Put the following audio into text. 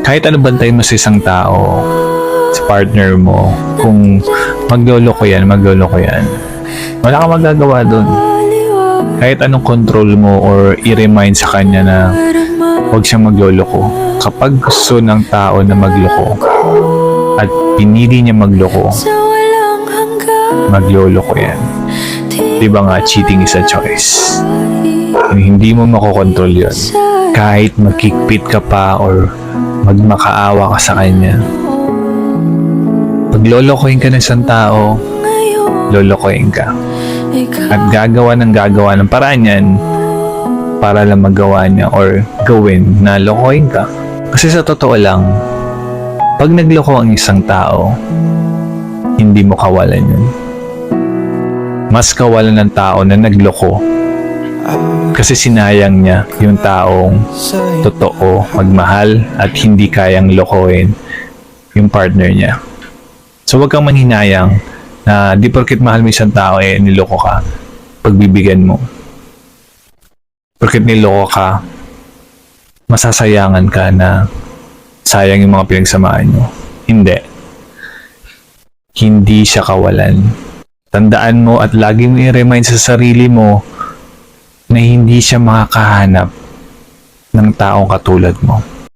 Kahit ano bantayan mo sa isang tao, sa partner mo, kung magloloko yan, wala kang magagawa dun. Kahit anong control mo or i-remind sa kanya na huwag siyang magloloko. Kapag gusto ng tao na magloko at pinili niya magloko, magloloko yan. Diba nga, cheating is a choice. Hindi mo makokontrol yun. Kahit magkikpit ka pa or magmakaawa ka sa kanya. Pag lolokohin ka ng isang tao, lolokohin ka. At gagawa ng paraan yan para lang magawa niya or gawin na lokohin ka. Kasi sa totoo lang, pag nagloko ang isang tao, hindi mo kawalan yun. Mas kawalan ng tao na nagloko kasi sinayang niya yung taong totoo, magmahal at hindi kayang lokohin yung partner niya. So wag kang manghinayang na di porket mahal mo isang tao niloko ka, pagbibigyan mo. Porket niloko ka, masasayangan ka na sayang yung mga pinagsamahan nyo. Hindi siya kawalan. Tandaan mo at lagi mo i-remind sa sarili mo na hindi siya makakahanap ng taong katulad mo.